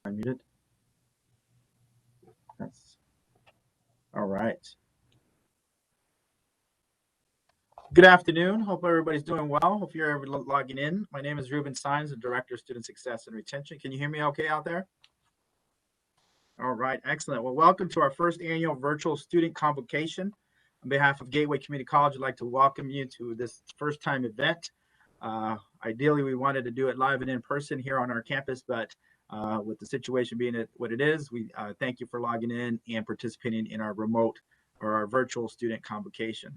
Unmuted. That's all right. Good afternoon. Hope everybody's doing well. Hope you're ever logging in. My name is Ruben Sines, the Director of Student Success and Retention. Can you hear me okay out there? All right, excellent. Well, welcome to our first annual virtual student convocation. On behalf of Gateway Community College, I'd like to welcome you to this first time event. Ideally, we wanted to do it live and in person here on our campus, but with the situation being what it is, we thank you for logging in and participating in our remote or our virtual student convocation.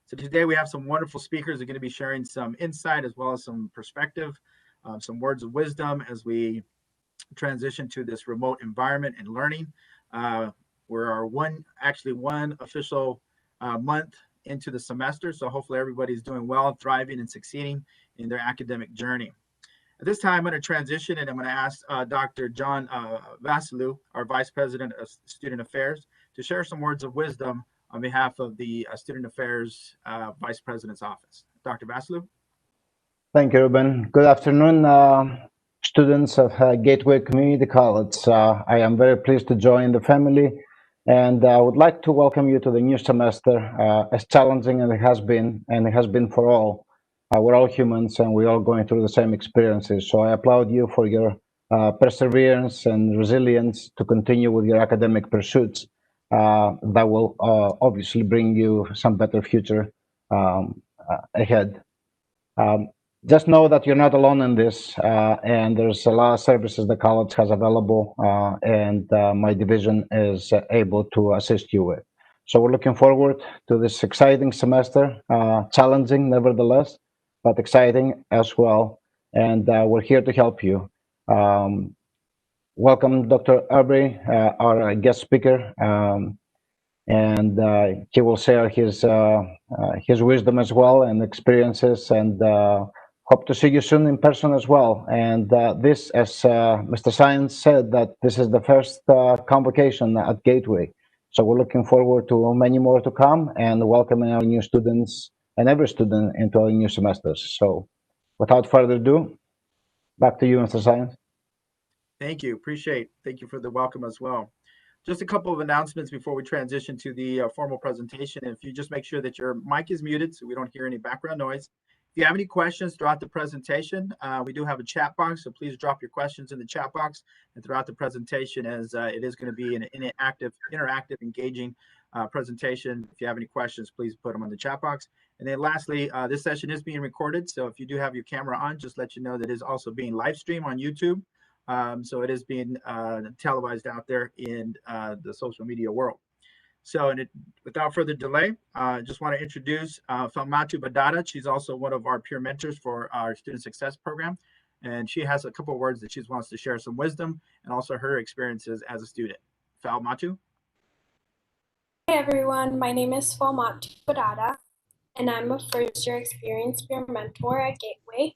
So today we have some wonderful speakers who are going to be sharing some insight as well as some perspective, some words of wisdom as we transition to this remote environment and learning. We're one official month into the semester, so hopefully everybody's doing well, thriving, and succeeding in their academic journey. At this time, I'm going to transition and I'm going to ask Dr. John Vasilou, our Vice President of Student Affairs, to share some words of wisdom on behalf of the Student Affairs Vice President's Office. Dr. Vasilou? Thank you, Ruben. Good afternoon, students of Gateway Community College. I am very pleased to join the family, and I would like to welcome you to the new semester. As challenging as it has been, and it has been for all, we're all humans and we're all going through the same experiences. So I applaud you for your perseverance and resilience to continue with your academic pursuits. That will obviously bring you some better future ahead. Um, just know that you're not alone in this, and there's a lot of services the college has available, and my division is able to assist you with. So we're looking forward to this exciting semester, challenging nevertheless, but exciting as well. And we're here to help you. Welcome, Dr. Aubrey, our guest speaker. And he will share his wisdom as well and experiences, and hope to see you soon in person as well. And this, as Mr. Science said, that this is the first convocation at Gateway. So we're looking forward to many more to come and welcoming our new students and every student into our new semesters. So without further ado, back to you, Mr. Science. Thank you. Thank you for the welcome as well. Just a couple of announcements before we transition to the formal presentation. If you just make sure that your mic is muted so we don't hear any background noise. If you have any questions throughout the presentation, we do have a chat box, so please drop your questions in the chat box and throughout the presentation, as it is going to be an interactive, engaging presentation. If you have any questions, please put them on the chat box. And then lastly, this session is being recorded, so if you do have your camera on, just let you know that it is also being live streamed on YouTube. So it is being televised out there in the social media world. So without further delay, I just want to introduce Falmatu Badada. She's also one of our peer mentors for our Student Success Program. And she has a couple of words that she wants to share some wisdom and also her experiences as a student. Falmatu? Hi everyone, my name is Falmatu Badada, and I'm a first-year experienced peer mentor at Gateway.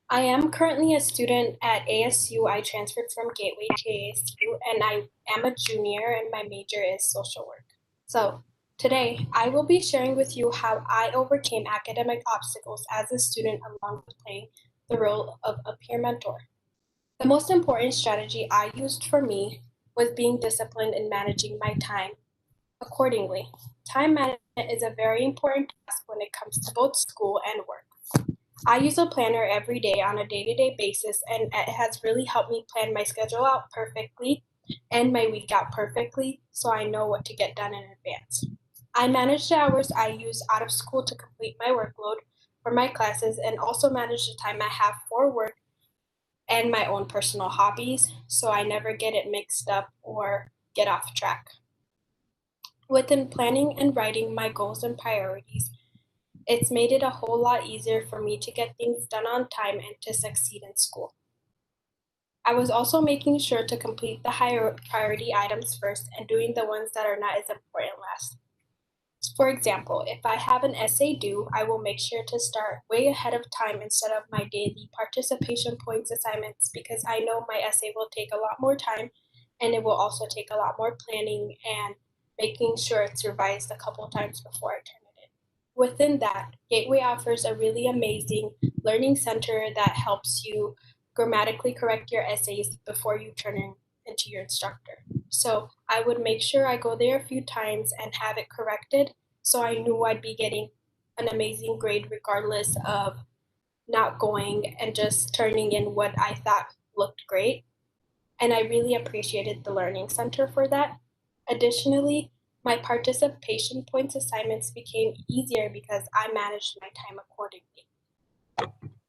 I am currently a student at ASU. I transferred from Gateway to ASU, and I am a junior, and my major is social work. So today, I will be sharing with you how I overcame academic obstacles as a student along with playing the role of a peer mentor. The most important strategy I used for me was being disciplined in managing my time accordingly. Time management is a very important task when it comes to both school and work. I use a planner every day on a day-to-day basis, and it has really helped me plan my schedule out perfectly and my week out perfectly so I know what to get done in advance. I manage the hours I use out of school to complete my workload for my classes and also manage the time I have for work and my own personal hobbies so I never get it mixed up or get off track. Within planning and writing my goals and priorities, it's made it a whole lot easier for me to get things done on time and to succeed in school. I was also making sure to complete the higher priority items first and doing the ones that are not as important last. For example, if I have an essay due, I will make sure to start way ahead of time instead of my daily participation points assignments because I know my essay will take a lot more time and it will also take a lot more planning and making sure it's revised a couple times before I turn it in. Within that, Gateway offers a really amazing learning center that helps you grammatically correct your essays before you turn in into your instructor. So I would make sure I go there a few times and have it corrected, so I knew I'd be getting an amazing grade regardless of not going and just turning in what I thought looked great. And I really appreciated the Learning Center for that. Additionally, my participation points assignments became easier because I managed my time accordingly.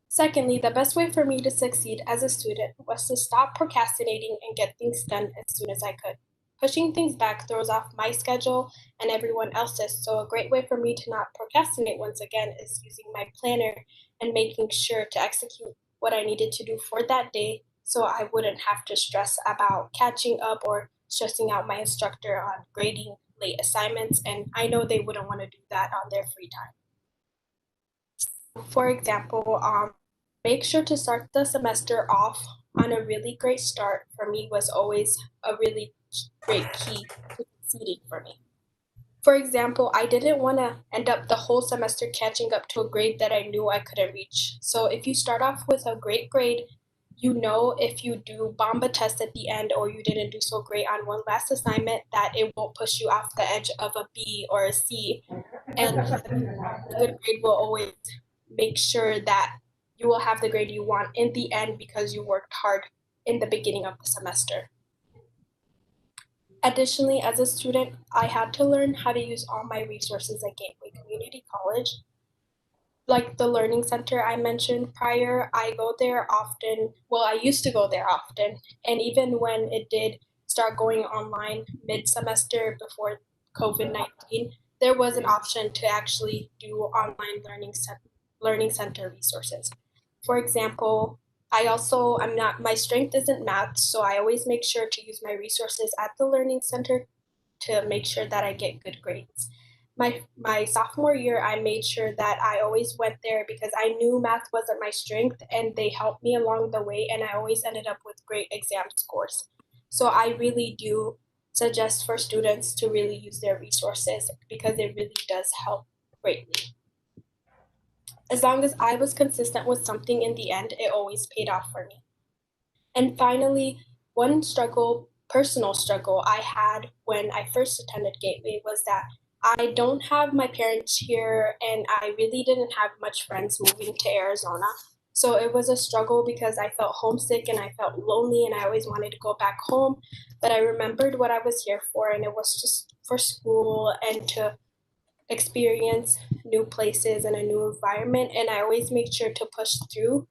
Secondly, the best way for me to succeed as a student was to stop procrastinating and get things done as soon as I could. Pushing things back throws off my schedule and everyone else's, so a great way for me to not procrastinate once again is using my planner and making sure to execute what I needed to do for that day so I wouldn't have to stress about catching up or stressing out my instructor on grading late assignments, and I know they wouldn't want to do that on their free time. For example, make sure to start the semester off on a really great start for me was always a really great key to succeeding for me. For example, I didn't want to end up the whole semester catching up to a grade that I knew I couldn't reach. So if you start off with a great grade, you know if you do bomb a test at the end or you didn't do so great on one last assignment that it won't push you off the edge of a B or a C. And a good grade will always make sure that you will have the grade you want in the end because you worked hard in the beginning of the semester. Additionally, as a student, I had to learn how to use all my resources at Gateway Community College. Like the Learning Center I mentioned prior, I go there often. Well, I used to go there often. And even when it did start going online mid-semester before COVID-19, there was an option to actually do online learning center resources. For example, my strength isn't math, so I always make sure to use my resources at the Learning Center to make sure that I get good grades. My sophomore year, I made sure that I always went there because I knew math wasn't my strength, and they helped me along the way, and I always ended up with great exam scores. So I really do suggest for students to really use their resources because it really does help greatly. As long as I was consistent with something in the end, it always paid off for me. And finally, one personal struggle I had when I first attended Gateway was that I don't have my parents here and I really didn't have much friends moving to Arizona. So it was a struggle because I felt homesick and I felt lonely and I always wanted to go back home. But I remembered what I was here for, and it was just for school and to experience new places and a new environment. And I always made sure to push through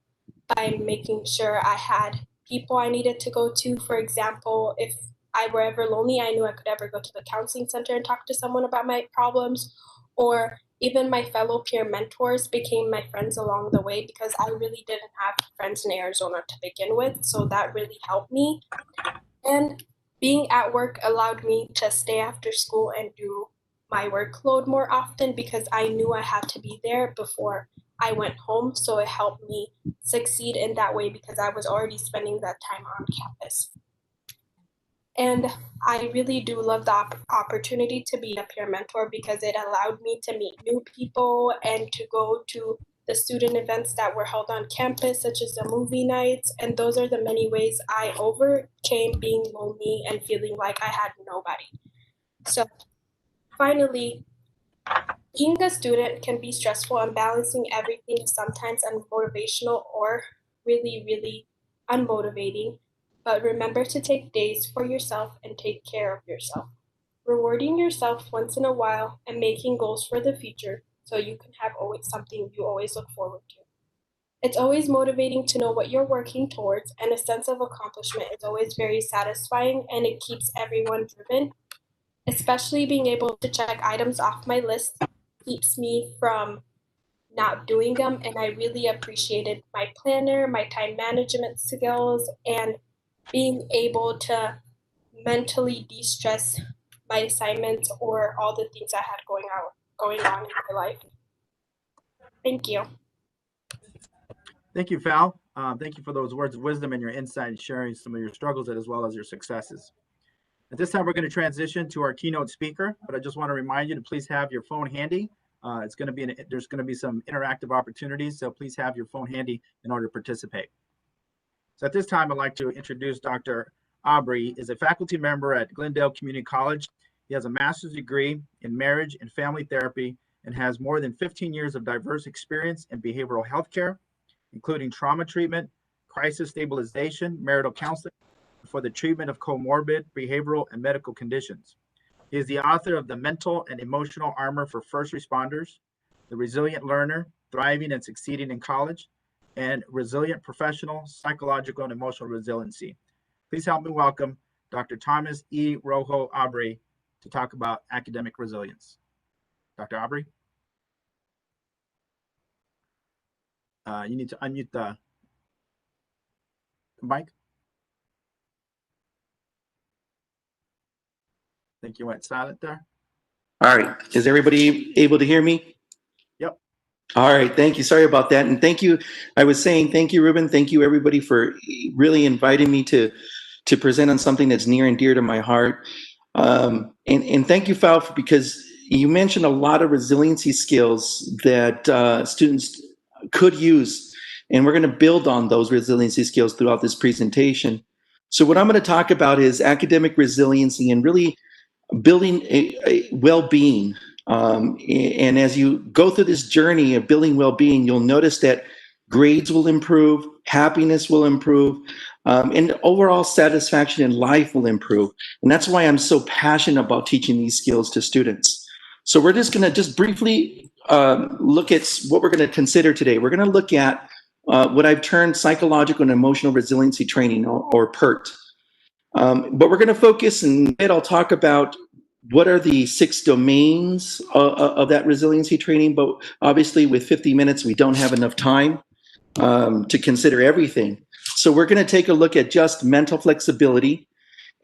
by making sure I had people I needed to go to. For example, if I were ever lonely, I knew I could ever go to the counseling center and talk to someone about my problems, or even my fellow peer mentors became my friends along the way because I really didn't have friends in Arizona to begin with. So that really helped me. And being at work allowed me to stay after school and do my workload more often because I knew I had to be there before I went home. So it helped me succeed in that way because I was already spending that time on campus. And I really do love the opportunity to be a peer mentor because it allowed me to meet new people and to go to the student events that were held on campus, such as the movie nights. And those are the many ways I overcame being lonely and feeling like I had nobody. So finally, being a student can be stressful, and balancing everything is sometimes unmotivational or really, really unmotivating. But remember to take days for yourself and take care of yourself. Rewarding yourself once in a while and making goals for the future so you can have always something you always look forward to. It's always motivating to know what you're working towards, and a sense of accomplishment is always very satisfying, and it keeps everyone driven. Especially being able to check items off my list keeps me from not doing them, and I really appreciated my planner, my time management skills, and being able to mentally de-stress my assignments or all the things I had going on in my life. Thank you. Thank you, Val. Thank you for those words of wisdom and your insight and sharing some of your struggles as well as your successes. At this time, we're going to transition to our keynote speaker, but I just want to remind you to please have your phone handy. There's going to be some interactive opportunities, so please have your phone handy in order to participate. So at this time, I'd like to introduce Dr. Aubrey. Is a faculty member at Glendale Community College. He has a master's degree in marriage and family therapy and has more than 15 years of diverse experience in behavioral health care, including trauma treatment, crisis stabilization, marital counseling for the treatment of comorbid behavioral and medical conditions. He is the author of The Mental and Emotional Armor for First Responders, The Resilient Learner, Thriving and Succeeding in College, and Resilient Professional, Psychological and Emotional Resiliency. Please help me welcome Dr. Thomas E. Rojo Aubrey to talk about academic resilience. Dr. Aubrey? You need to unmute the mic. I think you went silent there. All right. Is everybody able to hear me? Yep. All right. Thank you. Sorry about that. And thank you. I was saying thank you, Ruben. Thank you, everybody, for really inviting me to present on something that's near and dear to my heart. And thank you, Fal, because you mentioned a lot of resiliency skills that students could use. And we're going to build on those resiliency skills throughout this presentation. So what I'm going to talk about is academic resiliency and really building a well-being. And as you go through this journey of building well-being, you'll notice that grades will improve, happiness will improve, and overall satisfaction in life will improve. And that's why I'm so passionate about teaching these skills to students. So we're just going to briefly look at what we're going to consider today. We're going to look at what I've termed psychological and emotional resiliency training, or PERT. But we're going to focus, and I'll talk about what are the 6 domains of that resiliency training. But obviously, with 50 minutes, we don't have enough time to consider everything. So we're going to take a look at just mental flexibility.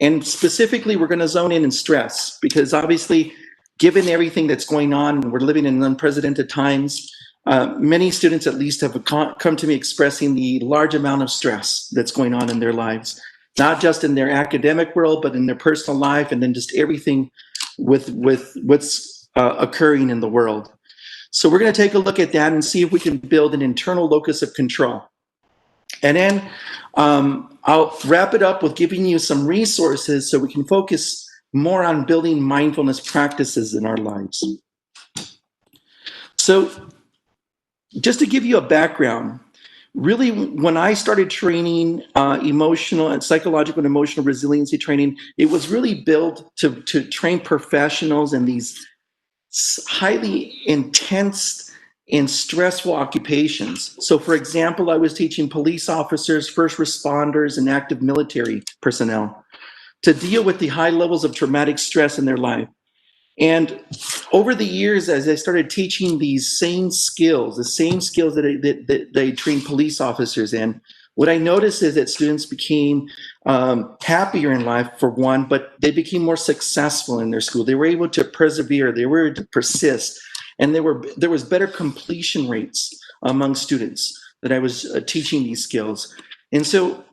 And specifically, we're going to zone in on stress, because obviously, given everything that's going on, we're living in unprecedented times. Many students at least have come to me expressing the large amount of stress that's going on in their lives, not just in their academic world, but in their personal life, and then just everything with what's occurring in the world. So we're going to take a look at that and see if we can build an internal locus of control. And then I'll wrap it up with giving you some resources so we can focus more on building mindfulness practices in our lives. So just to give you a background, really, when I started training emotional and psychological and emotional resiliency training, it was really built to train professionals in these highly intense and stressful occupations. So for example, I was teaching police officers, first responders, and active military personnel to deal with the high levels of traumatic stress in their life. And over the years, as I started teaching these same skills, the same skills that I trained police officers in, what I noticed is that students became happier in life, for one, but they became more successful in their school. They were able to persevere, they were able to persist, and there was better completion rates among students that I was teaching these skills. And so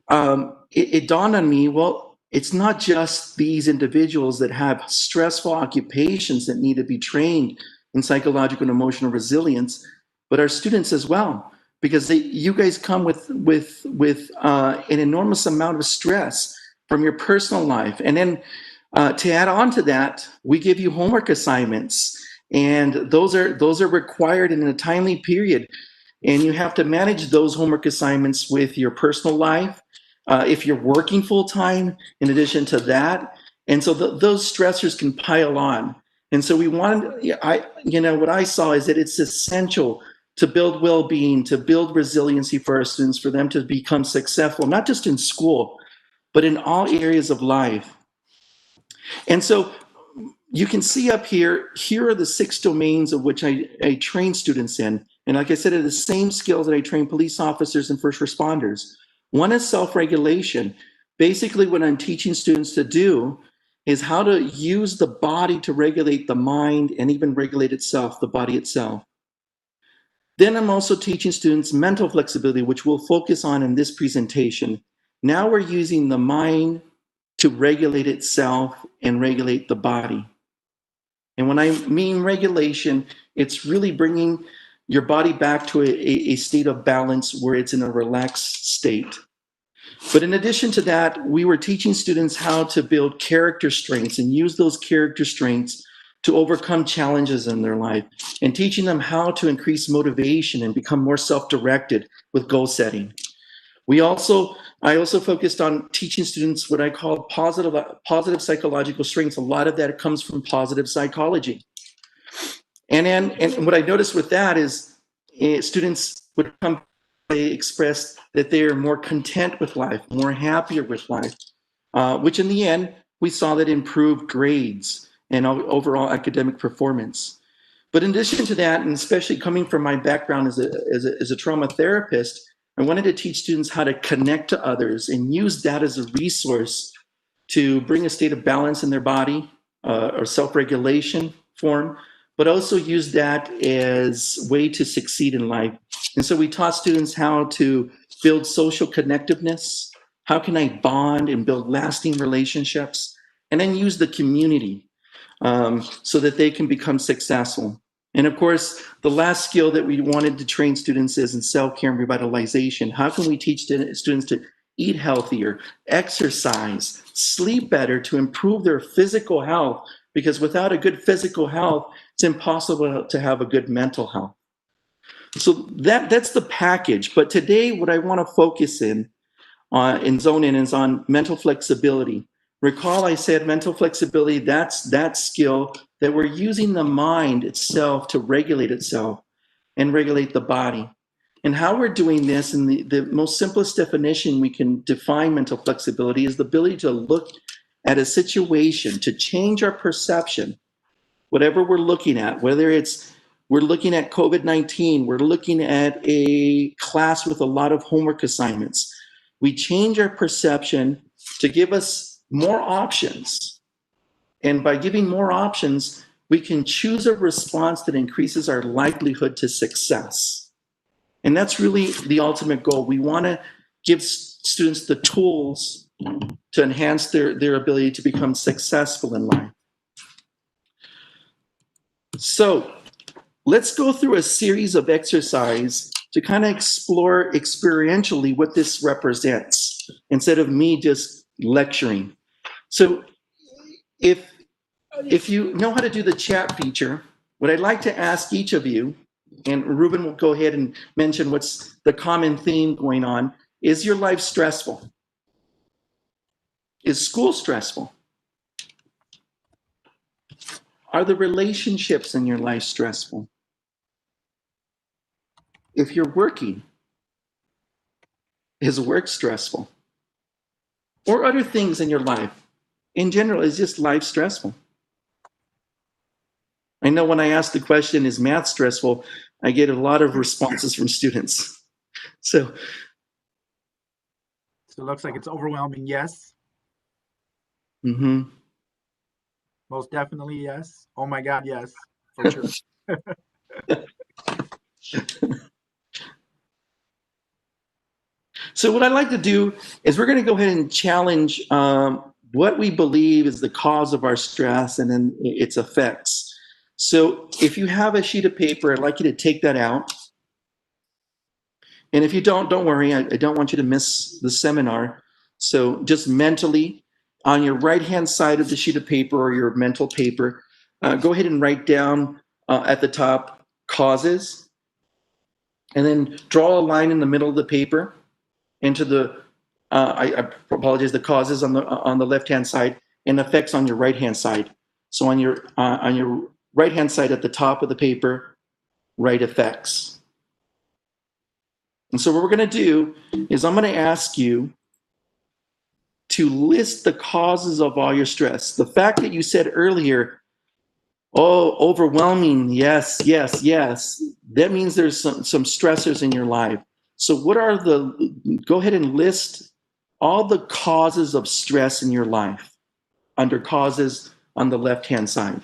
it dawned on me, well, it's not just these individuals that have stressful occupations that need to be trained in psychological and emotional resilience, but our students as well, because you guys come with an enormous amount of stress from your personal life. And then to add on to that, we give you homework assignments, and those are required in a timely period. And you have to manage those homework assignments with your personal life, if you're working full-time, in addition to that. And so those stressors can pile on. And so what I saw is that it's essential to build well-being, to build resiliency for our students, for them to become successful, not just in school, but in all areas of life. And so you can see up here are the 6 domains of which I train students in. And like I said, are the same skills that I train police officers and first responders. One is self-regulation. Basically, what I'm teaching students to do is how to use the body to regulate the mind and even regulate itself, the body itself. Then I'm also teaching students mental flexibility, which we'll focus on in this presentation. Now we're using the mind to regulate itself and regulate the body. And when I mean regulation, it's really bringing your body back to a state of balance where it's in a relaxed state. But in addition to that, we were teaching students how to build character strengths and use those character strengths to overcome challenges in their life, and teaching them how to increase motivation and become more self-directed with goal setting. I also focused on teaching students what I call positive psychological strengths. A lot of that comes from positive psychology. And what I noticed with that is students would come, they express that they are more content with life, more happier with life, which in the end, we saw that improved grades and overall academic performance. But in addition to that, and especially coming from my background as a trauma therapist, I wanted to teach students how to connect to others and use that as a resource to bring a state of balance in their body or self-regulation form, but also use that as a way to succeed in life. And so we taught students how to build social connectiveness. How can I bond and build lasting relationships? And then use the community so that they can become successful. And of course, the last skill that we wanted to train students is in self-care and revitalization. How can we teach students to eat healthier, exercise, sleep better to improve their physical health? Because without a good physical health, it's impossible to have a good mental health. So that's the package. But today, what I want to focus in zone in is on mental flexibility. Recall I said mental flexibility, that's that skill that we're using the mind itself to regulate itself and regulate the body. And how we're doing this, and the most simplest definition we can define mental flexibility is the ability to look at a situation, to change our perception, whatever we're looking at, whether it's we're looking at COVID-19, we're looking at a class with a lot of homework assignments. We change our perception to give us more options. And by giving more options, we can choose a response that increases our likelihood to success. And that's really the ultimate goal. We want to give students the tools to enhance their ability to become successful in life. So let's go through a series of exercise to kind of explore experientially what this represents instead of me just lecturing. So if you know how to do the chat feature, what I'd like to ask each of you, and Ruben will go ahead and mention what's the common theme going on, is your life stressful? Is school stressful? Are the relationships in your life stressful? If you're working, is work stressful? Or other things in your life? In general, is just life stressful? I know when I ask the question, is math stressful? I get a lot of responses from students. So it looks like it's overwhelming, yes. Mm-hmm. Most definitely, yes. Oh my God, yes, for sure. So what I'd like to do is we're going to go ahead and challenge what we believe is the cause of our stress and then its effects. So if you have a sheet of paper, I'd like you to take that out. And if you don't worry. I don't want you to miss the seminar. So just mentally, on your right-hand side of the sheet of paper or your mental paper, go ahead and write down at the top causes, and then draw a line in the middle of the paper into the, I apologize, the causes on the left-hand side and effects on your right-hand side. So on your right-hand side at the top of the paper, write effects. And so what we're going to do is I'm going to ask you to list the causes of all your stress. The fact that you said earlier, oh, overwhelming, yes, yes, yes, that means there's some stressors in your life. So what are go ahead and list all the causes of stress in your life under causes on the left-hand side.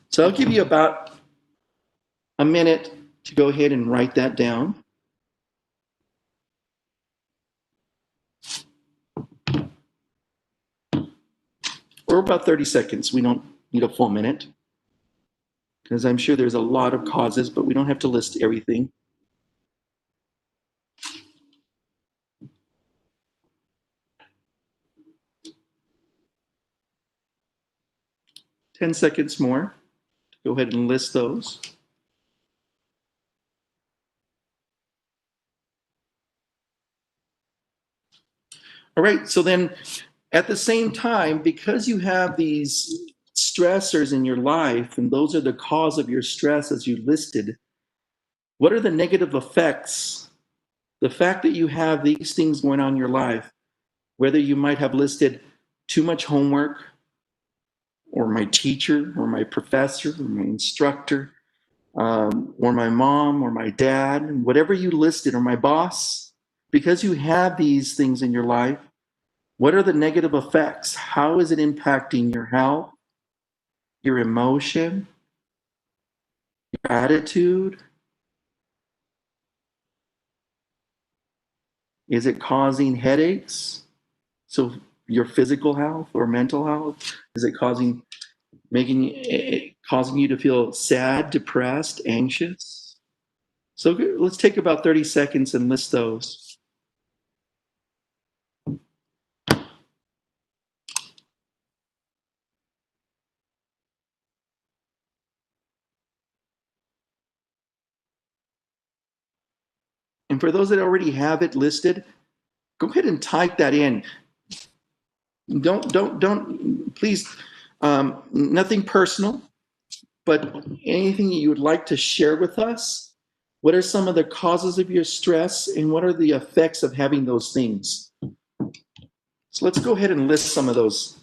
So I'll give you about a minute to go ahead and write that down. Or about 30 seconds. We don't need a full minute, because I'm sure there's a lot of causes, but we don't have to list everything. 10 seconds more. Go ahead and list those. All right, so then at the same time, because you have these stressors in your life, and those are the cause of your stress as you listed, what are the negative effects? The fact that you have these things going on in your life, whether you might have listed too much homework, or my teacher, or my professor, or my instructor, or my mom, or my dad, whatever you listed, or my boss, because you have these things in your life, what are the negative effects? How is it impacting your health, your emotion, your attitude? Is it causing headaches? So your physical health or mental health? Is it causing you to feel sad, depressed, anxious? So let's take about 30 seconds and list those. And for those that already have it listed, go ahead and type that in. Don't, please, nothing personal, but anything you would like to share with us. What are some of the causes of your stress, and what are the effects of having those things? So let's go ahead and list some of those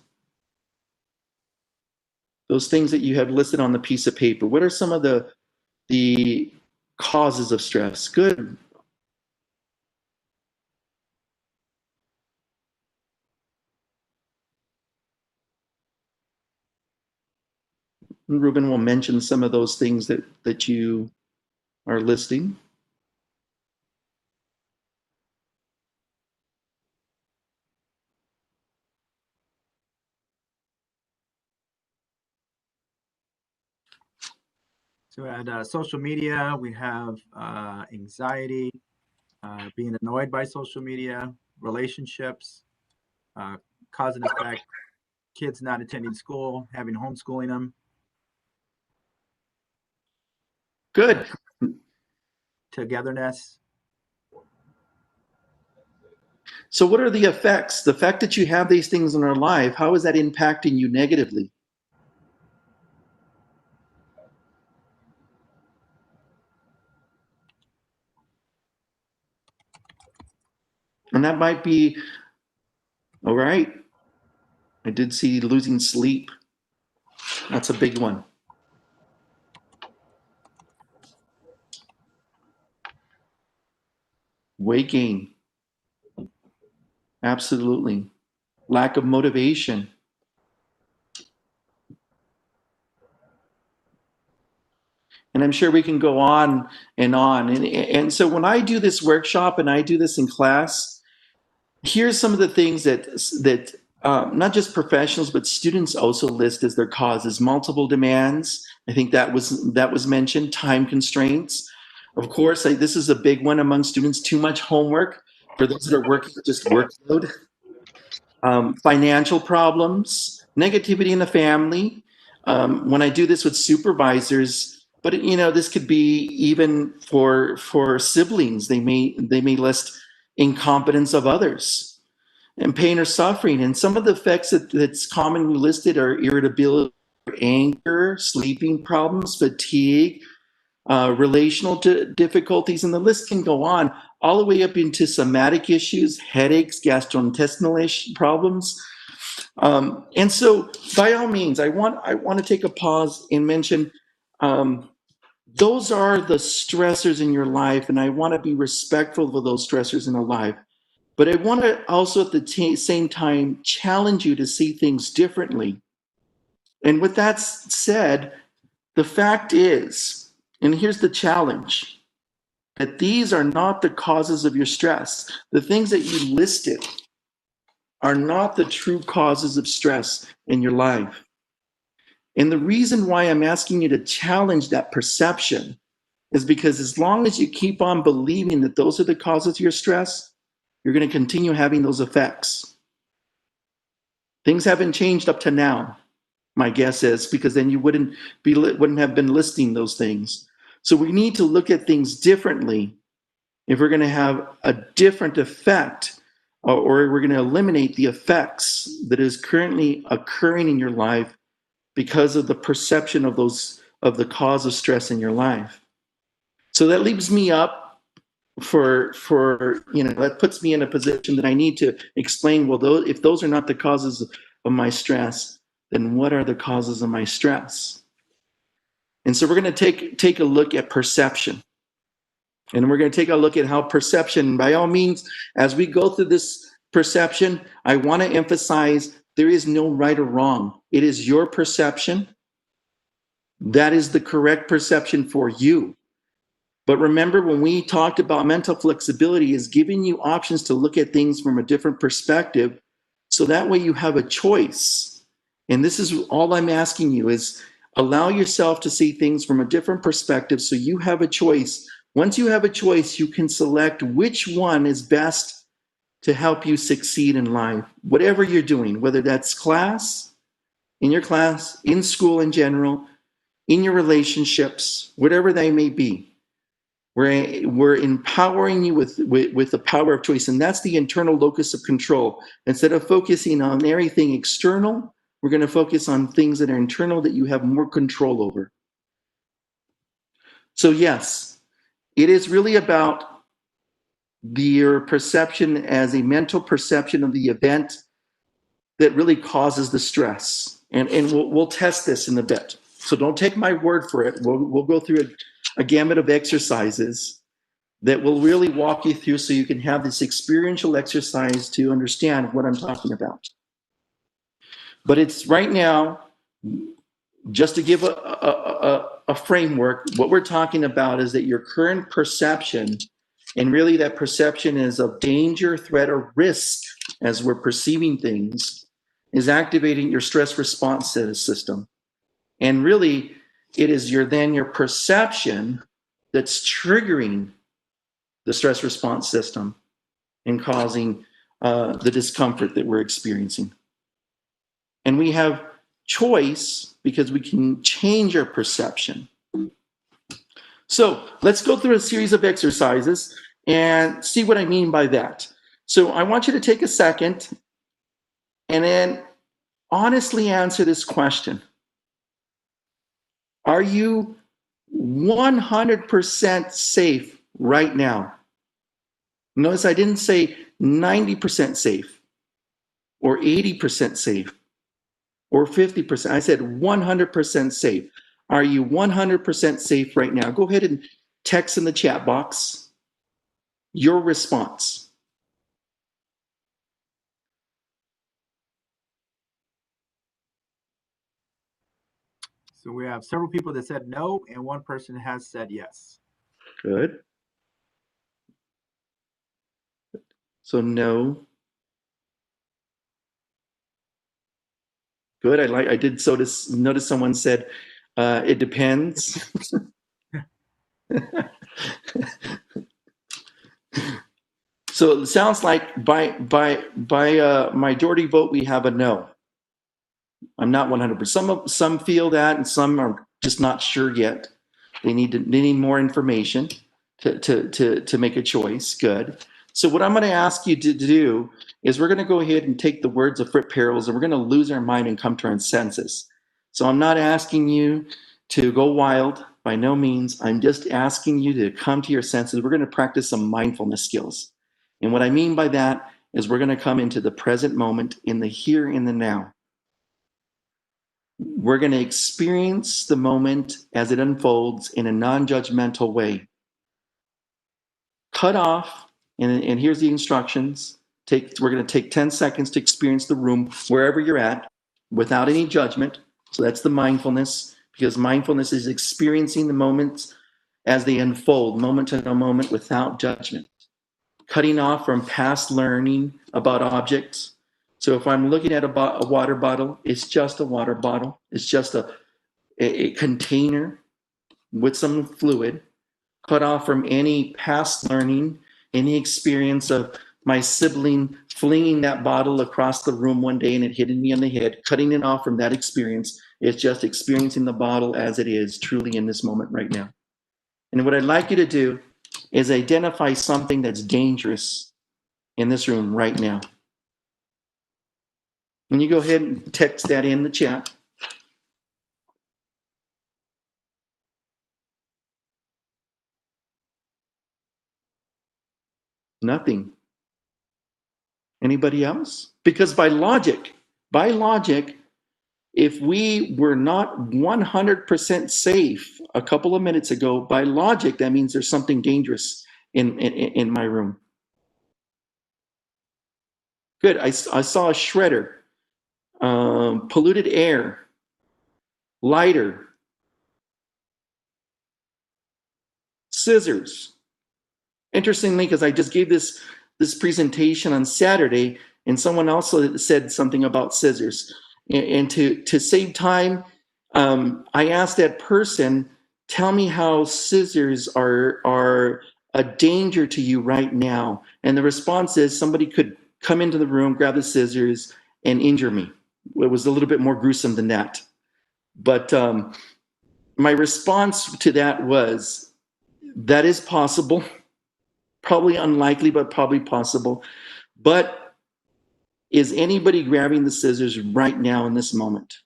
things that you have listed on the piece of paper. What are some of the causes of stress? Good. Ruben will mention some of those things that you are listing. So at social media, we have anxiety, being annoyed by social media, relationships, cause and effect, kids not attending school, having homeschooling them, Good. togetherness. So what are the effects? The fact that you have these things in our life, how is that impacting you negatively? And that might be, all right, I did see losing sleep. That's a big one. Weight gain. Absolutely. Lack of motivation. And I'm sure we can go on and on. And so when I do this workshop and I do this in class, here's some of the things that not just professionals, but students also list as their causes. Multiple demands. I think that was mentioned. Time constraints. Of course, this is a big one among students. Too much homework. For those that are working, just workload. Financial problems, negativity in the family. When I do this with supervisors, but this could be even for siblings. They may list incompetence of others, and pain or suffering. And some of the effects that's commonly listed are irritability, anger, sleeping problems, fatigue, relational difficulties, and the list can go on all the way up into somatic issues, headaches, gastrointestinal problems. And so, by all means, I want to take a pause and mention those are the stressors in your life, and I want to be respectful of those stressors in our life. But I want to also, at the same time, challenge you to see things differently. And with that said, the fact is, and here's the challenge, that these are not the causes of your stress. The things that you listed are not the true causes of stress in your life. And the reason why I'm asking you to challenge that perception is because as long as you keep on believing that those are the causes of your stress, you're going to continue having those effects. Things haven't changed up to now. my guess is, because then you wouldn't have been listing those things. So we need to look at things differently if we're going to have a different effect, or we're going to eliminate the effects that is currently occurring in your life because of the perception of the cause of stress in your life. So that leaves me up for that puts me in a position that I need to explain, well, if those are not the causes of my stress, then what are the causes of my stress? And so we're going to take a look at perception. And we're going to take a look at how perception, by all means, as we go through this perception, I want to emphasize there is no right or wrong. It is your perception. That is the correct perception for you. But remember, when we talked about mental flexibility, is giving you options to look at things from a different perspective, so that way you have a choice. And this is all I'm asking you, is allow yourself to see things from a different perspective so you have a choice. Once you have a choice, you can select which one is best to help you succeed in life, whatever you're doing, whether that's class, in your class, in school in general, in your relationships, whatever they may be. We're empowering you with the power of choice, and that's the internal locus of control. Instead of focusing on everything external, we're going to focus on things that are internal that you have more control over. So yes, it is really about your perception as a mental perception of the event that really causes the stress. And we'll test this in a bit. So don't take my word for it. We'll go through a gamut of exercises that will really walk you through so you can have this experiential exercise to understand what I'm talking about. But it's right now, just to give a framework, what we're talking about is that your current perception, and really that perception is of danger, threat, or risk as we're perceiving things, is activating your stress response system. And really, it is your perception that's triggering the stress response system and causing the discomfort that we're experiencing. And we have choice because we can change our perception. So let's go through a series of exercises and see what I mean by that. So I want you to take a second and then honestly answer this question. Are you 100% safe right now? Notice I didn't say 90% safe or 80% safe or 50%. I said 100% safe. Are you 100% safe right now? Go ahead and text in the chat box your response. So we have several people that said no, and one person has said yes. Good. So no. Good. I did notice someone said it depends. So it sounds like by majority vote we have a no. I'm not 100%. Some feel that, and some are just not sure yet. They need more information to make a choice. Good. So what I'm going to ask you to do is we're going to go ahead and take the words of Fritz Perls and we're going to lose our mind and come to our senses. So I'm not asking you to go wild, by no means. I'm just asking you to come to your senses. We're going to practice some mindfulness skills. And what I mean by that is we're going to come into the present moment, in the here and the now. We're going to experience the moment as it unfolds in a non-judgmental way. Cut off, and here's the instructions. We're going to take 10 seconds to experience the room wherever you're at without any judgment. So that's the mindfulness, because mindfulness is experiencing the moments as they unfold, moment to moment, without judgment. Cutting off from past learning about objects. So if I'm looking at a water bottle, it's just a water bottle. It's just a container with some fluid. Cut off from any past learning, any experience of my sibling flinging that bottle across the room one day and it hitting me on the head, cutting it off from that experience. It's just experiencing the bottle as it is truly in this moment right now. And what I'd like you to do is identify something that's dangerous in this room right now. And you go ahead and text that in the chat. Nothing. Anybody else? Because by logic, if we were not 100% safe a couple of minutes ago, by logic, that means there's something dangerous in my room. Good. I saw a shredder, polluted air, lighter, scissors. Interestingly, because I just gave this presentation on Saturday, and someone also said something about scissors. And to save time, I asked that person, tell me how scissors are a danger to you right now. And the response is somebody could come into the room, grab the scissors, and injure me. It was a little bit more gruesome than that. But my response to that was, that is possible. Probably unlikely, but probably possible. But is anybody grabbing the scissors right now in this moment?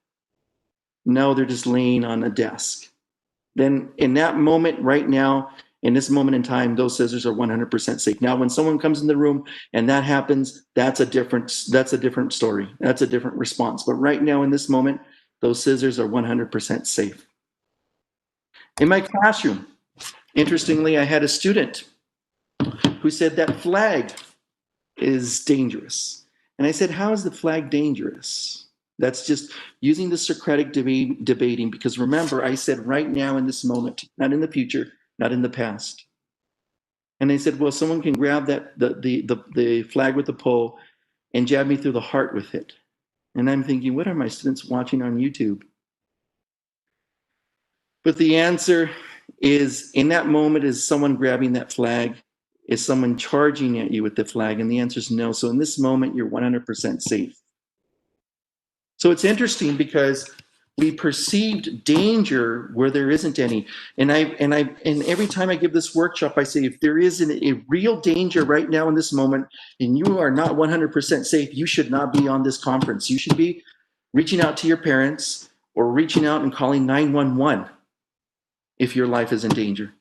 No, they're just laying on a desk. Then in that moment right now, in this moment in time, those scissors are 100% safe. Now, when someone comes in the room and that happens, that's a different story. That's a different response. But right now in this moment, those scissors are 100% safe. In my classroom, interestingly, I had a student who said that flag is dangerous. And I said, how is the flag dangerous? That's just using the Socratic debating, because remember, I said right now in this moment, not in the future, not in the past. And they said, well, someone can grab the flag with the pole and jab me through the heart with it. And I'm thinking, what are my students watching on YouTube? But the answer is, in that moment, is someone grabbing that flag? Is someone charging at you with the flag? And the answer is no. So in this moment, you're 100% safe. So it's interesting because we perceived danger where there isn't any. And every time I give this workshop, I say, if there is a real danger right now in this moment, and you are not 100% safe, you should not be on this conference. You should be reaching out to your parents or reaching out and calling 911 if your life is in danger.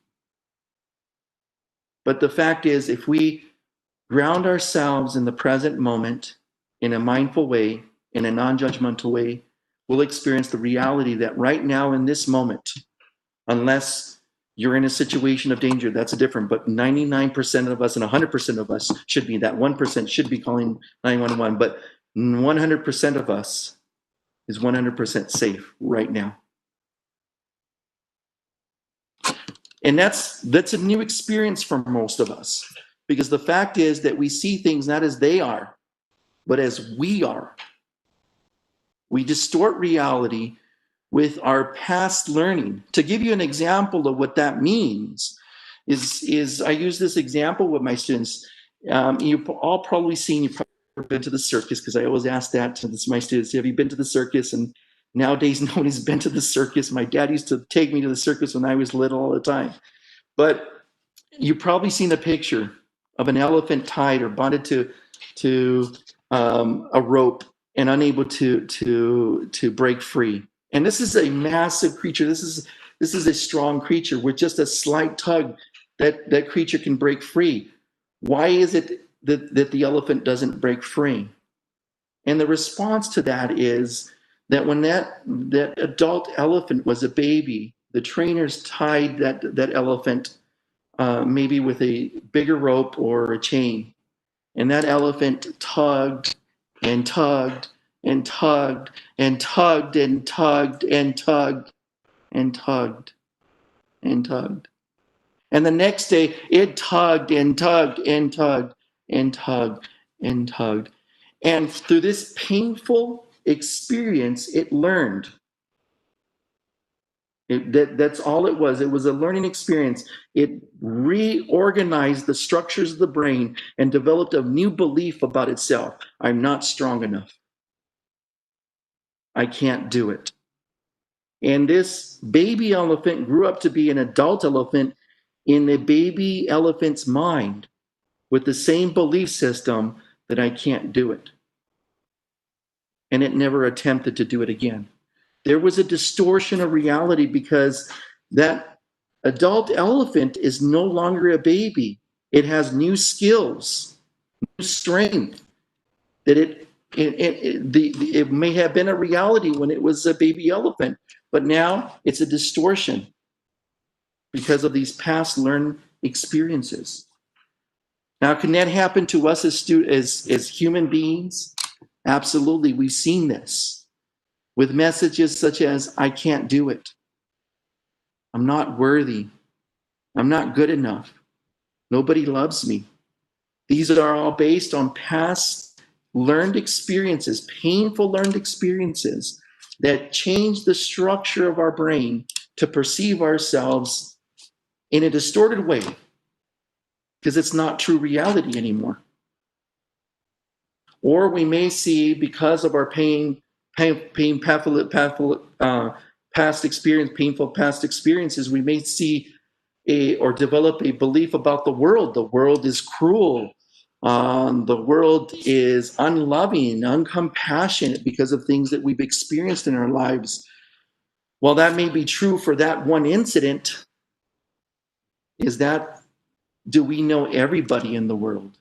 But the fact is, if we ground ourselves in the present moment in a mindful way, in a non-judgmental way, we'll experience the reality that right now in this moment, unless you're in a situation of danger, that's different. But 99% of us and 100% of us should be, that 1% should be calling 911. But 100% of us is 100% safe right now. And that's a new experience for most of us, because the fact is that we see things not as they are, but as we are. We distort reality with our past learning. To give you an example of what that means, is I use this example with my students. You've all probably been to the circus, because I always ask that to my students, have you been to the circus? And nowadays, nobody's been to the circus. My dad used to take me to the circus when I was little all the time. But you've probably seen a picture of an elephant tied or bonded to a rope and unable to break free. And this is a massive creature. This is a strong creature. With just a slight tug, that creature can break free. Why is it that the elephant doesn't break free? And the response to that is that when that adult elephant was a baby, the trainers tied that elephant maybe with a bigger rope or a chain. And that elephant tugged and tugged and tugged and tugged and tugged and tugged and tugged and tugged. And the next day it tugged and tugged and tugged and tugged and tugged. And through this painful experience, it learned That's all it was. It was a learning experience. It reorganized the structures of the brain and developed a new belief about itself. I'm not strong enough. I can't do it. And this baby elephant grew up to be an adult elephant in the baby elephant's mind with the same belief system that I can't do it. And it never attempted to do it again. There was a distortion of reality because that adult elephant is no longer a baby. It has new skills, new strength that it may have been a reality when it was a baby elephant, but now it's a distortion because of these past learned experiences. Now, can that happen to us as human beings? Absolutely. We've seen this with messages such as, I can't do it. I'm not worthy. I'm not good enough. Nobody loves me. These are all based on past learned experiences, painful learned experiences that change the structure of our brain to perceive ourselves in a distorted way because it's not true reality anymore. Or we may see, because of our painful past experiences, we may see or develop a belief about the world. The world is cruel. The world is unloving, uncompassionate because of things that we've experienced in our lives. While that may be true for that one incident, do we know everybody in the world?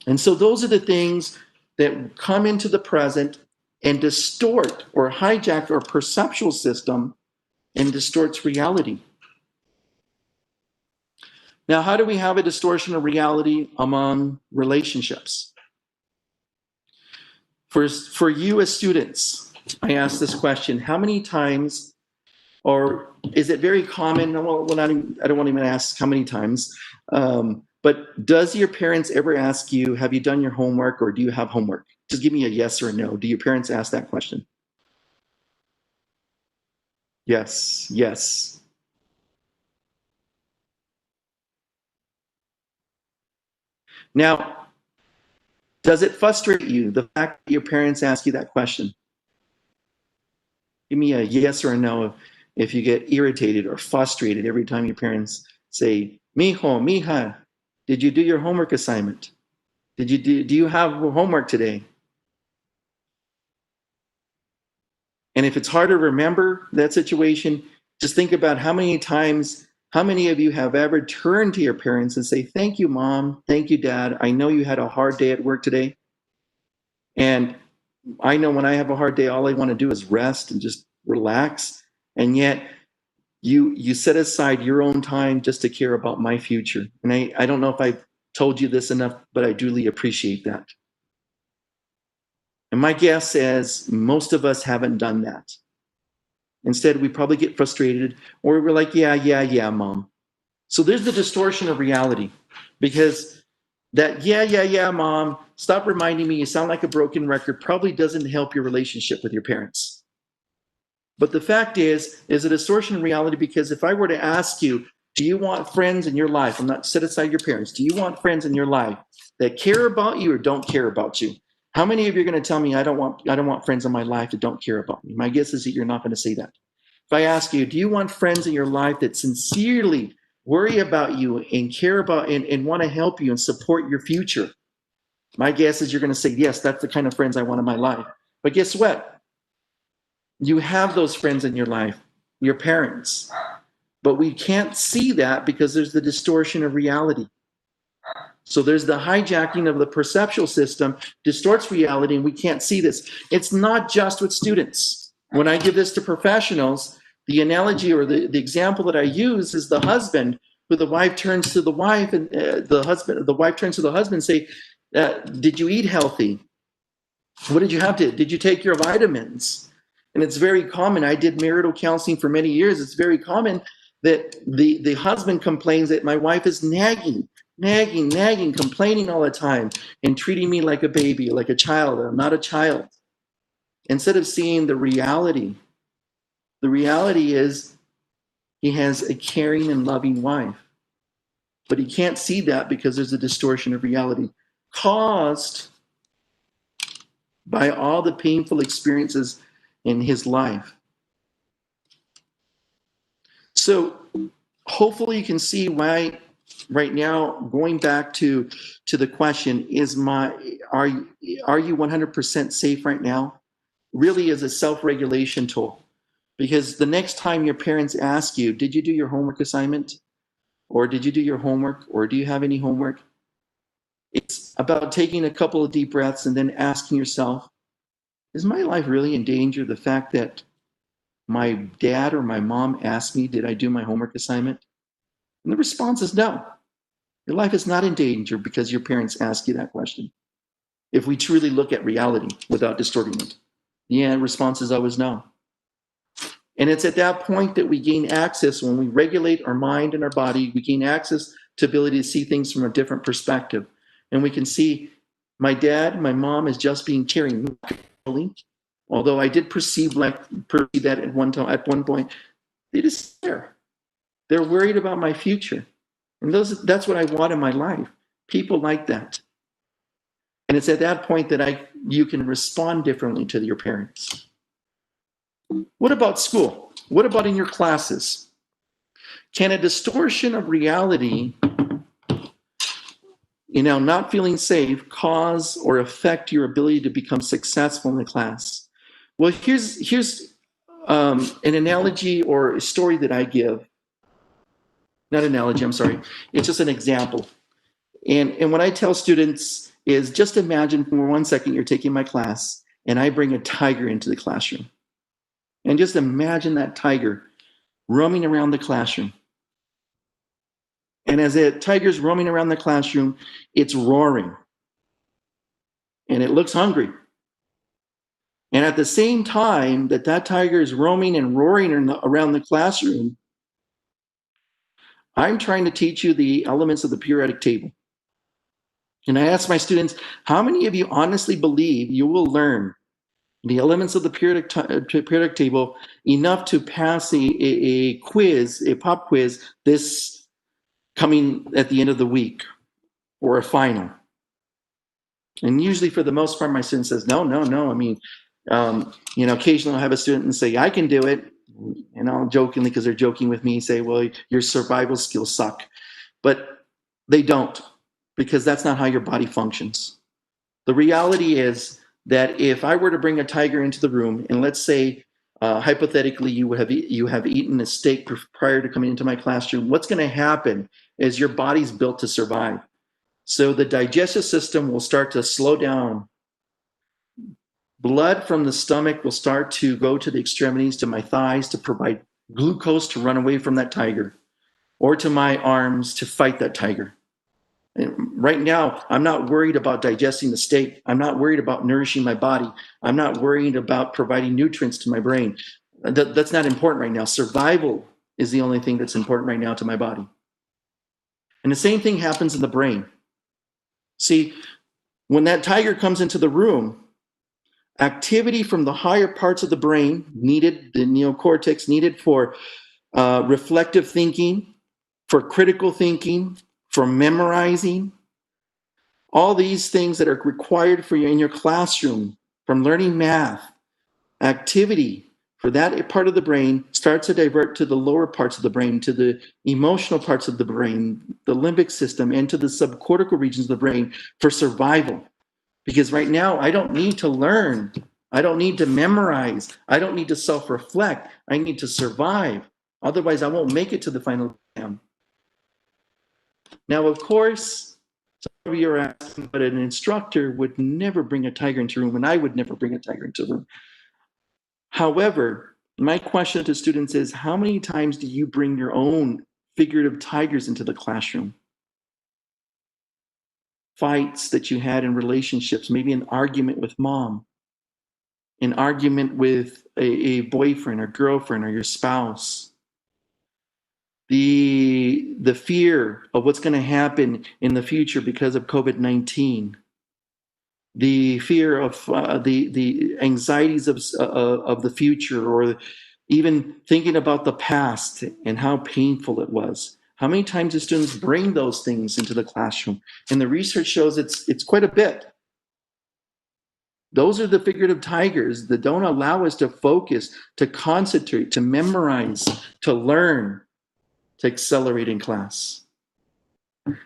And so those are the things that come into the present and distort or hijack our perceptual system and distorts reality. Now, how do we have a distortion of reality among relationships? For you as students, I ask this question: how many times, or is it very common? Well, I don't want to even ask how many times, but does your parents ever ask you, have you done your homework, or do you have homework? Just give me a yes or a no. Do your parents ask that question? Yes, yes. Now, does it frustrate you, the fact that your parents ask you that question? Give me a yes or a no if you get irritated or frustrated every time your parents say, Mijo, mija, did you do your homework assignment? Do you have homework today? And if it's hard to remember that situation, just think about how many of you have ever turned to your parents and say, thank you, Mom, thank you, Dad. I know you had a hard day at work today. And I know when I have a hard day, all I want to do is rest and just relax. And yet you set aside your own time just to care about my future. And I don't know if I've told you this enough, but I duly appreciate that. And my guess is most of us haven't done that. Instead, we probably get frustrated, or we're like, yeah, Mom. So there's the distortion of reality, because that, yeah, Mom, stop reminding me you sound like a broken record probably doesn't help your relationship with your parents. But the fact is a distortion of reality, because if I were to ask you, do you want friends in your life? I'm not set aside your parents. Do you want friends in your life that care about you or don't care about you? How many of you are going to tell me I don't want friends in my life that don't care about me? My guess is that you're not going to say that. If I ask you, do you want friends in your life that sincerely worry about you and care about and want to help you and support your future? My guess is you're going to say, yes, that's the kind of friends I want in my life. But guess what? You have those friends in your life, your parents. But we can't see that because there's the distortion of reality. So there's the hijacking of the perceptual system, distorts reality, and we can't see this. It's not just with students. When I give this to professionals, the analogy or the example that I use is the husband, who the wife turns to the wife, and the wife turns to the husband and say, did you eat healthy? What did you have to? Did you take your vitamins? And it's very common. I did marital counseling for many years. It's very common that the husband complains that my wife is nagging, complaining all the time and treating me like a baby, like a child. I'm not a child. Instead of seeing the reality The reality is he has a caring and loving wife. But he can't see that because there's a distortion of reality caused by all the painful experiences in his life. So hopefully you can see why right now, going back to the question, are you 100% safe right now? Really is a self-regulation tool. Because the next time your parents ask you, did you do your homework assignment? Or did you do your homework? Or do you have any homework? It's about taking a couple of deep breaths and then asking yourself, is my life really in danger? The fact that my dad or my mom asked me, did I do my homework assignment? And the response is no. Your life is not in danger because your parents ask you that question. If we truly look at reality without distorting it, the response is always no. And it's at that point that we gain access. When we regulate our mind and our body, we gain access to ability to see things from a different perspective. And we can see my dad, my mom is just being caring. Although I did perceive that at one point, they just care. They're worried about my future. And that's what I want in my life. People like that. And it's at that point that you can respond differently to your parents. What about school? What about in your classes? Can a distortion of reality, not feeling safe, cause or affect your ability to become successful in the class? Well, here's an analogy or a story that I give. Not analogy, I'm sorry. It's just an example. And what I tell students is just imagine for 1 second you're taking my class and I bring a tiger into the classroom. And just imagine that tiger roaming around the classroom. And as that tiger's roaming around the classroom, it's roaring. And it looks hungry. And at the same time that tiger is roaming and roaring around the classroom, I'm trying to teach you the elements of the periodic table. And I ask my students, how many of you honestly believe you will learn the elements of the periodic table enough to pass a quiz, a pop quiz, this coming at the end of the week or a final? And usually for the most part, my student says, no. I mean, occasionally I'll have a student and say, I can do it. And I'll jokingly, because they're joking with me, say, well, your survival skills suck. But they don't, because that's not how your body functions. The reality is that if I were to bring a tiger into the room, and let's say, hypothetically, you have eaten a steak prior to coming into my classroom, what's going to happen is your body's built to survive. So the digestive system will start to slow down. Blood from the stomach will start to go to the extremities, to my thighs, to provide glucose to run away from that tiger, or to my arms to fight that tiger. And right now, I'm not worried about digesting the steak. I'm not worried about nourishing my body. I'm not worried about providing nutrients to my brain. That's not important right now. Survival is the only thing that's important right now to my body. And the same thing happens in the brain. See, when that tiger comes into the room, activity from the higher parts of the brain needed, the neocortex needed for reflective thinking, for critical thinking, for memorizing, all these things that are required for you in your classroom, from learning math, activity for that part of the brain starts to divert to the lower parts of the brain, to the emotional parts of the brain, the limbic system, and to the subcortical regions of the brain for survival. Because right now, I don't need to learn. I don't need to memorize. I don't need to self-reflect. I need to survive. Otherwise, I won't make it to the final exam. Now, of course, some of you are asking, but an instructor would never bring a tiger into a room, and I would never bring a tiger into a room. However, my question to students is, how many times do you bring your own figurative tigers into the classroom? Fights that you had in relationships, maybe an argument with mom, an argument with a boyfriend or girlfriend or your spouse, the fear of what's going to happen in the future because of COVID-19, the fear of the anxieties of the future, or even thinking about the past and how painful it was. How many times do students bring those things into the classroom? And the research shows it's quite a bit. Those are the figurative tigers that don't allow us to focus, to concentrate, to memorize, to learn, to accelerate in class.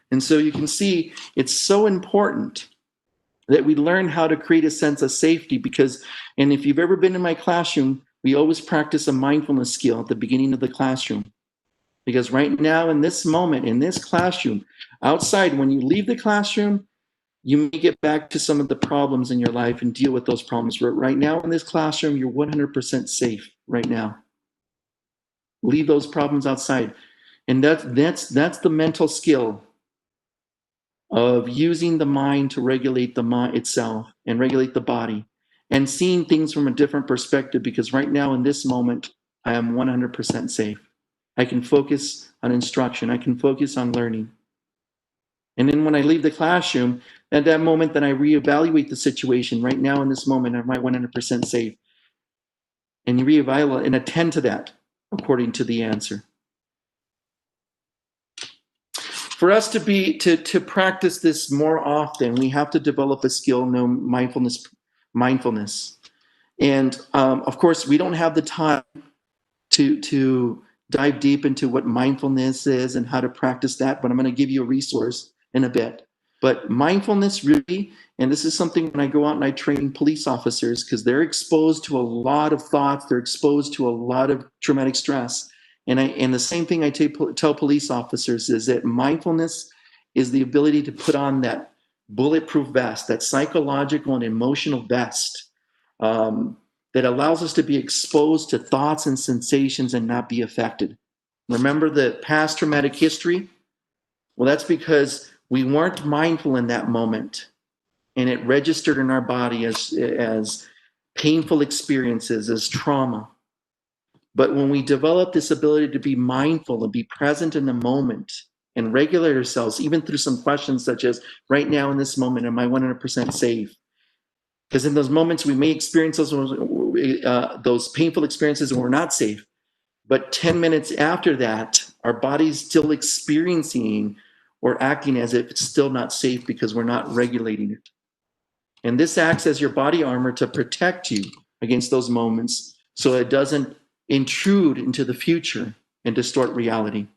And so you can see it's so important that we learn how to create a sense of safety because, and if you've ever been in my classroom, we always practice a mindfulness skill at the beginning of the classroom. Because right now in this moment, in this classroom, outside, when you leave the classroom, you may get back to some of the problems in your life and deal with those problems. But right now in this classroom, you're 100% safe right now. Leave those problems outside. And that's the mental skill of using the mind to regulate the mind itself and regulate the body and seeing things from a different perspective, because right now in this moment, I am 100% safe. I can focus on instruction. I can focus on learning. And then when I leave the classroom, at that moment, then I reevaluate the situation. Right now in this moment, am I 100% safe? And you reevaluate and attend to that according to the answer. For us to practice this more often, we have to develop a skill known mindfulness. And of course, we don't have the time to dive deep into what mindfulness is and how to practice that, but I'm going to give you a resource in a bit. But mindfulness really, and this is something when I go out and I train police officers, because they're exposed to a lot of thoughts, they're exposed to a lot of traumatic stress. And the same thing I tell police officers is that mindfulness is the ability to put on that bulletproof vest, that psychological and emotional vest that allows us to be exposed to thoughts and sensations and not be affected. Remember the past traumatic history? Well, that's because we weren't mindful in that moment, and it registered in our body as painful experiences, as trauma. But when we develop this ability to be mindful and be present in the moment and regulate ourselves, even through some questions such as, right now in this moment, am I 100% safe? Because in those moments, we may experience those painful experiences and we're not safe. But 10 minutes after that, our body's still experiencing or acting as if it's still not safe because we're not regulating it. And this acts as your body armor to protect you against those moments so it doesn't intrude into the future and distort reality.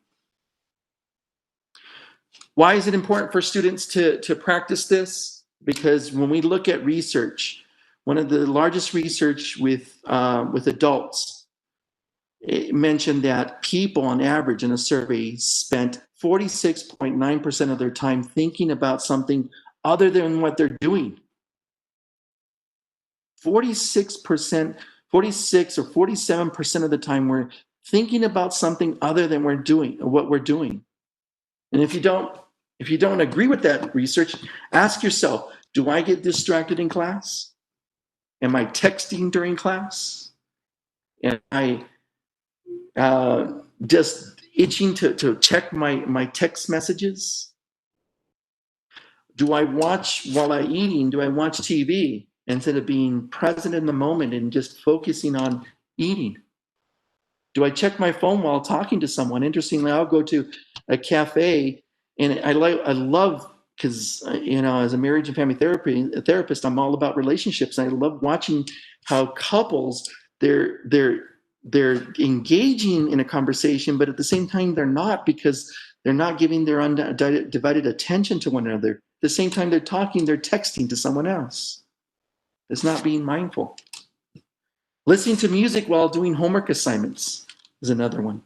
Why is it important for students to practice this? Because when we look at research, one of the largest research with adults, it mentioned that people on average in a survey spent 46.9% of their time thinking about something other than what they're doing. 46%, 46 or 47% of the time we're thinking about something other than what we're doing. And if you don't agree with that research, ask yourself, do I get distracted in class? Am I texting during class? Am I just itching to check my text messages? Do I watch while I'm eating? Do I watch TV instead of being present in the moment and just focusing on eating? Do I check my phone while talking to someone? Interestingly, I'll go to a cafe, and I love, because as a marriage and family therapist, I'm all about relationships. And I love watching how couples they're engaging in a conversation, but at the same time they're not, because they're not giving their undivided attention to one another. At the same time they're talking, they're texting to someone else. It's not being mindful. Listening to music while doing homework assignments is another one.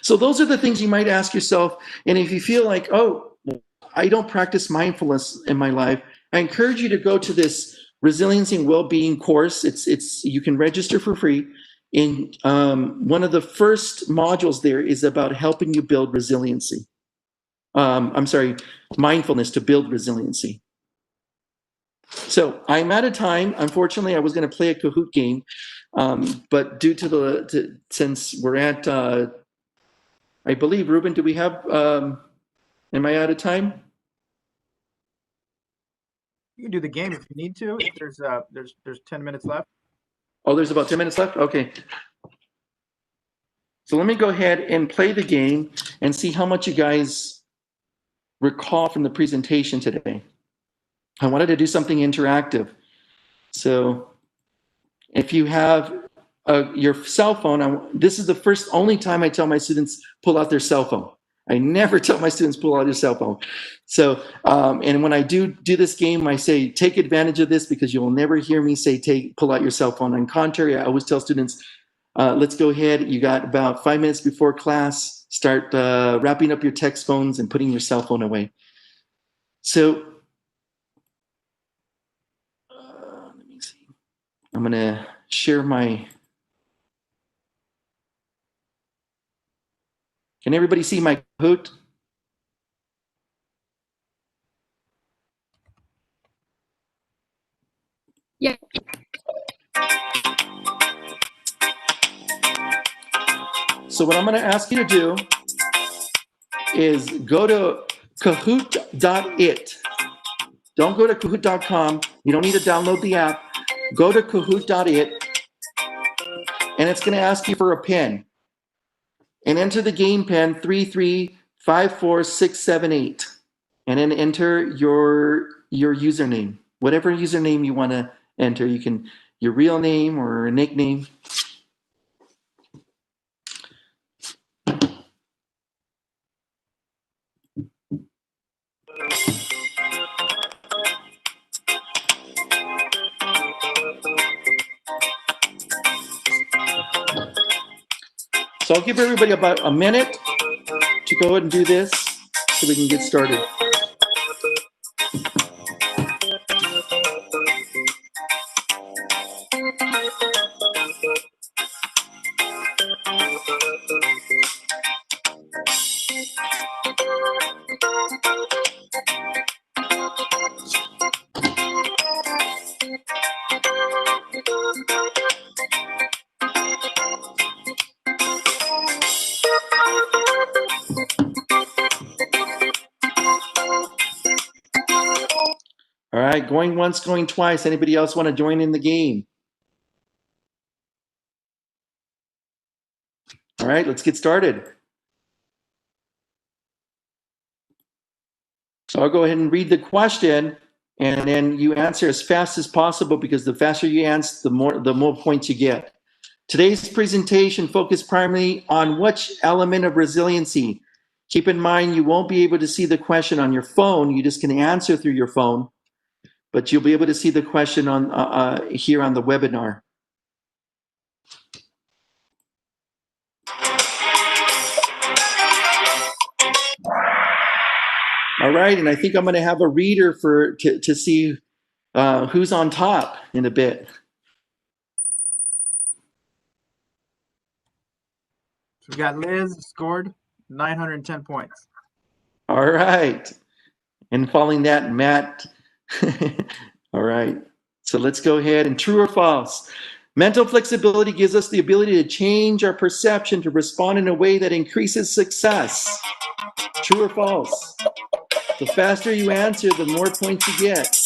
So those are the things you might ask yourself. And if you feel like, oh, I don't practice mindfulness in my life, I encourage you to go to this resiliency and well-being course. It's you can register for free. And one of the first modules there is about helping you build resiliency. Mindfulness to build resiliency. So I'm out of time. Unfortunately, I was going to play a Kahoot game, but due to since we're at, I believe, Ruben, do we have? Am I out of time? You can do the game if you need to. There's 10 minutes left. Oh, there's about 10 minutes left. Okay. So let me go ahead and play the game and see how much you guys recall from the presentation today. I wanted to do something interactive. So if you have your cell phone, this is the only time I tell my students pull out their cell phone. I never tell my students pull out your cell phone. So, and when I do this game, I say, take advantage of this because you will never hear me say, pull out your cell phone. On contrary, I always tell students, let's go ahead. You got about 5 minutes before class, start wrapping up your text phones and putting your cell phone away. So, let me see. I'm gonna share can everybody see my Kahoot? Yeah. So what I'm going to ask you to do is go to kahoot.it. Don't go to kahoot.com. You don't need to download the app. Go to kahoot.it, and it's going to ask you for a pin. And enter the game pin 3354678, and then enter your username, whatever username you want to enter. You can your real name or a nickname. So I'll give everybody about a minute to go ahead and do this so we can get started. All right, going once, going twice. Anybody else want to join in the game? All right, let's get started. So I'll go ahead and read the question, and then you answer as fast as possible because the faster you answer, the more points you get. Today's presentation focused primarily on which element of resiliency. Keep in mind, you won't be able to see the question on your phone. You just can answer through your phone, but you'll be able to see the question on here on the webinar. All right, and I think I'm going to have a reader to see who's on top in a bit. So we got Liz scored 910 points. All right, and following that, Matt. All right, so let's go ahead and true or false. Mental flexibility gives us the ability to change our perception to respond in a way that increases success. True or false? The faster you answer, the more points you get.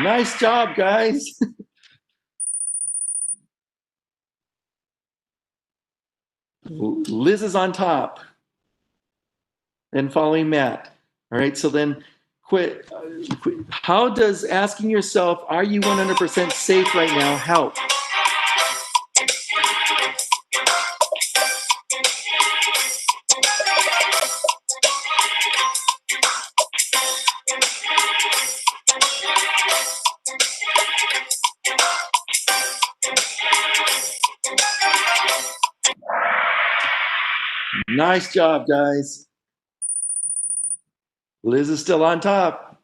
Nice job, guys. Liz is on top. And following Matt. All right, so then how does asking yourself, are you 100% safe right now, help? Nice job, guys. Liz is still on top.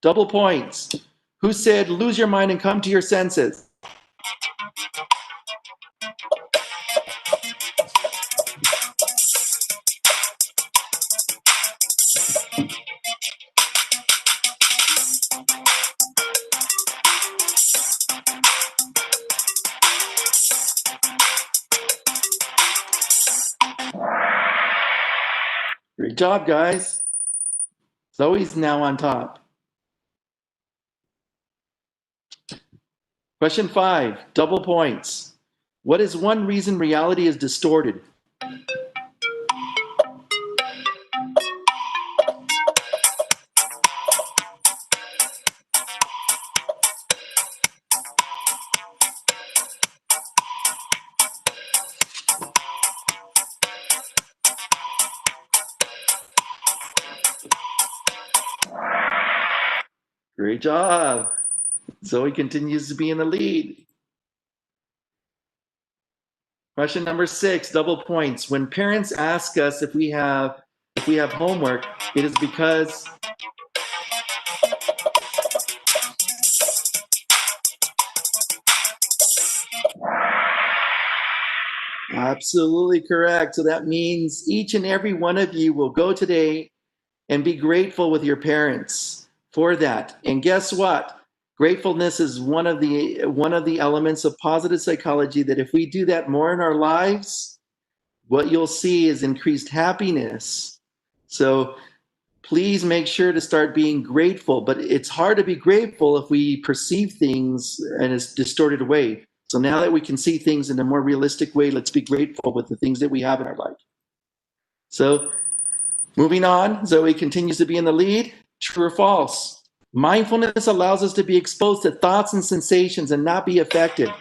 Double points. Who said lose your mind and come to your senses? job, guys. Zoe's now on top. Question 5, double points. What is one reason reality is distorted? Great job. Zoe continues to be in the lead. Question number 6, double points. When parents ask us if we have homework, it is because absolutely correct. So that means each and every one of you will go today and be grateful with your parents for that. And guess what? Gratefulness is one of the elements of positive psychology that if we do that more in our lives, what you'll see is increased happiness. So please make sure to start being grateful, but it's hard to be grateful if we perceive things in a distorted way. So now that we can see things in a more realistic way, let's be grateful with the things that we have in our life. So moving on, Zoe continues to be in the lead. True or false? Mindfulness allows us to be exposed to thoughts and sensations and not be affected.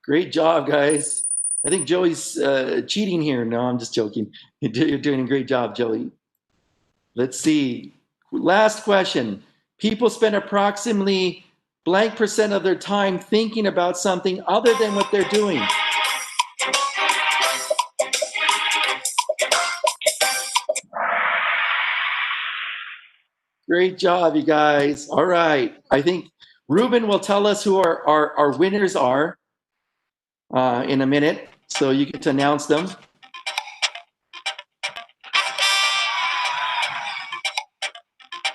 Great job, guys. I think Joey's cheating here. No, I'm just joking. You're doing a great job, Joey. Let's see. Last question. People spend approximately blank % of their time thinking about something other than what they're doing. Great job, you guys. All right. I think Ruben will tell us who our winners are in a minute. So you get to announce them.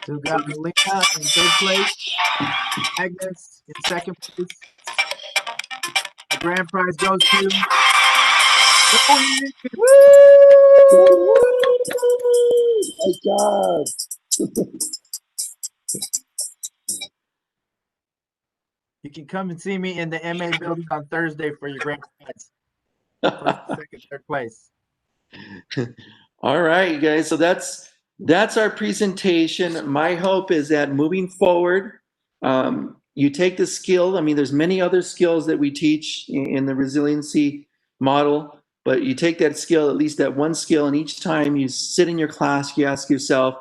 So we've got Melina in third place, Agnes in second place. The grand prize goes to Nice job. You can come and see me in the MA building on Thursday for your grand prize. First, second, third place. All right, you guys. So that's our presentation. My hope is that moving forward, you take the skill. I mean, there's many other skills that we teach in the resiliency model, but you take that skill, at least that one skill, and each time you sit in your class, you ask yourself,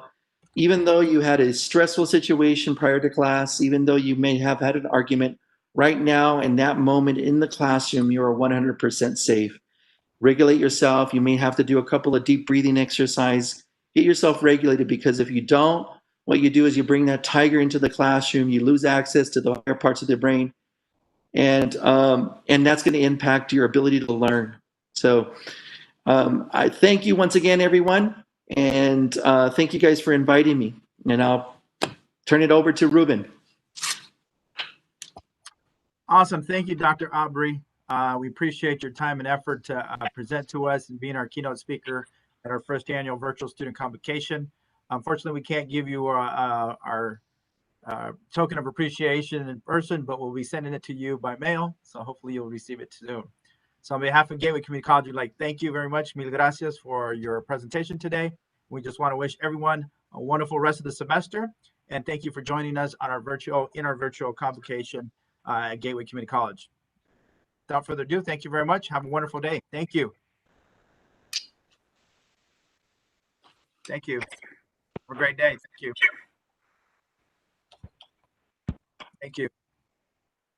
even though you had a stressful situation prior to class, even though you may have had an argument, right now in that moment in the classroom, you are 100% safe. Regulate yourself. You may have to do a couple of deep breathing exercise. Get yourself regulated, because if you don't, what you do is you bring that tiger into the classroom. You lose access to the higher parts of the brain, and that's going to impact your ability to learn. So I thank you once again, everyone, and thank you guys for inviting me. And I'll turn it over to Ruben. Awesome. Thank you, Dr. Aubrey. We appreciate your time and effort to present to us and being our keynote speaker at our first annual virtual student convocation. Unfortunately, we can't give you our token of appreciation in person, but we'll be sending it to you by mail. So hopefully you'll receive it soon. So on behalf of Gateway Community College, we'd like to thank you very much. Mil gracias for your presentation today. We just want to wish everyone a wonderful rest of the semester. And thank you for joining us on our virtual convocation at Gateway Community College. Without further ado, thank you very much. Have a wonderful day. Thank you. Thank you. Have a great day. Thank you. Thank you.